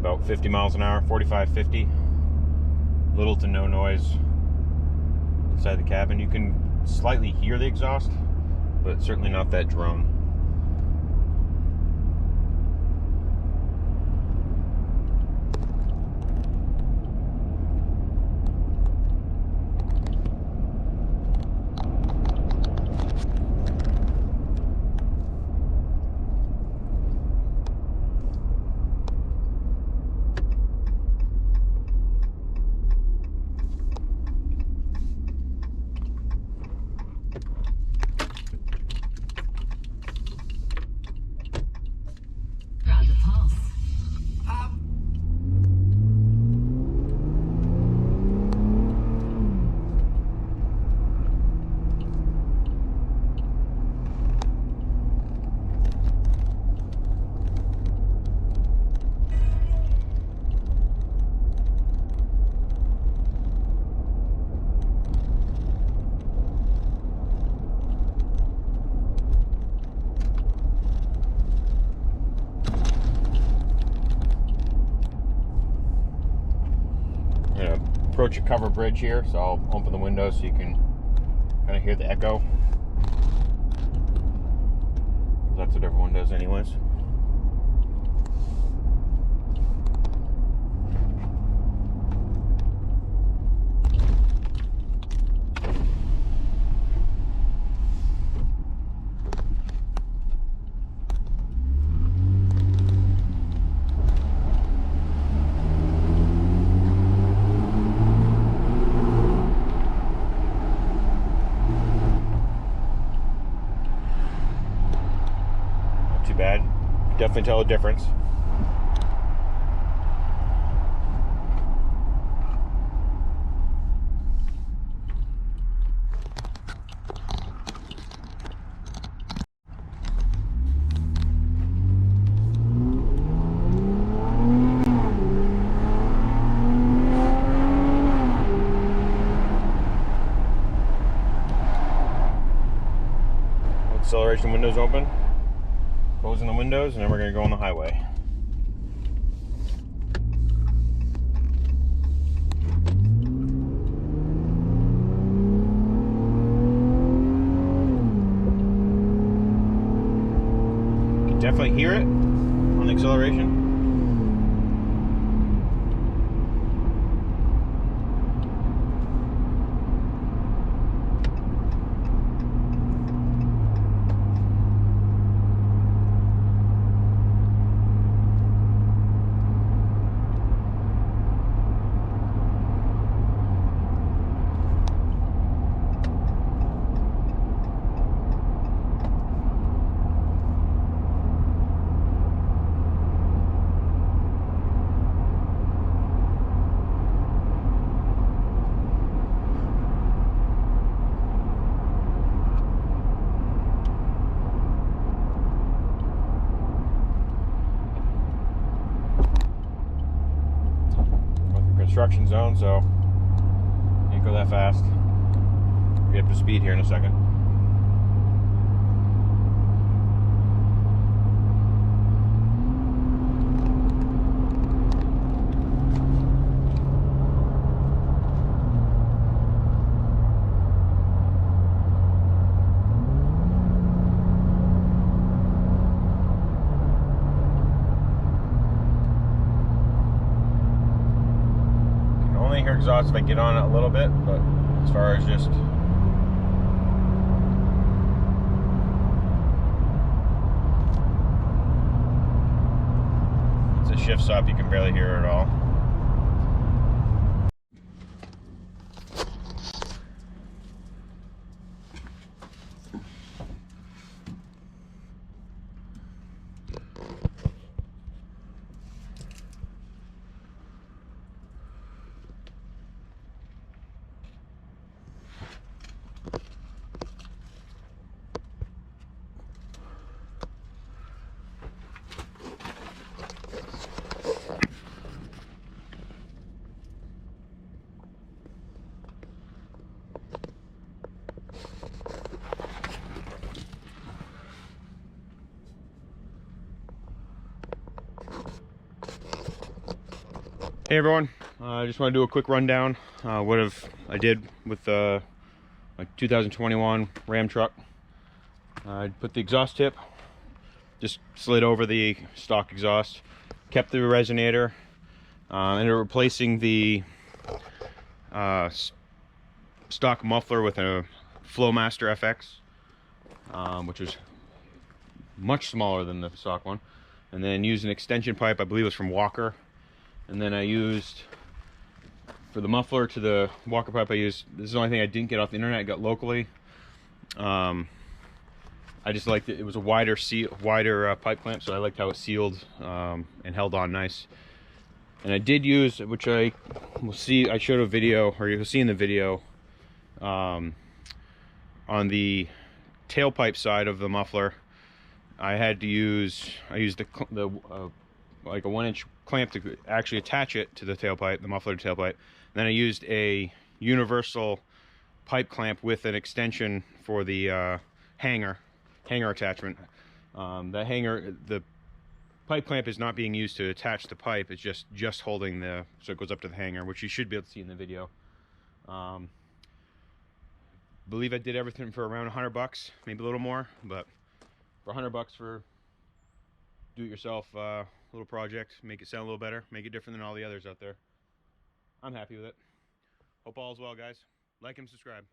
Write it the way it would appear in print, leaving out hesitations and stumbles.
about 50 miles an hour, 45, 50. Little to no noise inside the cabin. You can slightly hear the exhaust, but certainly not that drone. Approach a cover bridge here, so I'll open the window so you can kind of hear the echo. That's what everyone does anyways. Bad. Definitely tell a difference. Acceleration windows open. Closing the windows, and then we're going to go on the highway. You can definitely hear it on the acceleration. Construction zone, so can't go that fast. We'll get up to speed here in a second. Hear exhaust if I get on it a little bit, but as far as just once it shifts up, you can barely hear it at all. Hey everyone, I just want to do a quick rundown what I did with my 2021 Ram truck. I put the exhaust tip, just slid over the stock exhaust, kept the resonator, ended up replacing the stock muffler with a Flowmaster FX, which was much smaller than the stock one, and then used an extension pipe, I believe it was from Walker. And then I used, for the muffler to the Walker pipe, this is the only thing I didn't get off the internet, I got locally. I just liked it. It was a wider pipe clamp, so I liked how it sealed and held on nice. And I did use, which I showed a video, or you'll see in the video, on the tailpipe side of the muffler, I used like a 1-inch clamp to actually attach it to the tailpipe, the muffler to tailpipe. And then I used a universal pipe clamp with an extension for the hanger attachment. The pipe clamp is not being used to attach the pipe. It's just holding so it goes up to the hanger, which you should be able to see in the video. Believe I did everything for around $100, maybe a little more, but for $100 for do-it-yourself little project, make it sound a little better, make it different than all the others out there. I'm happy with it. Hope all is well, guys. Like and subscribe.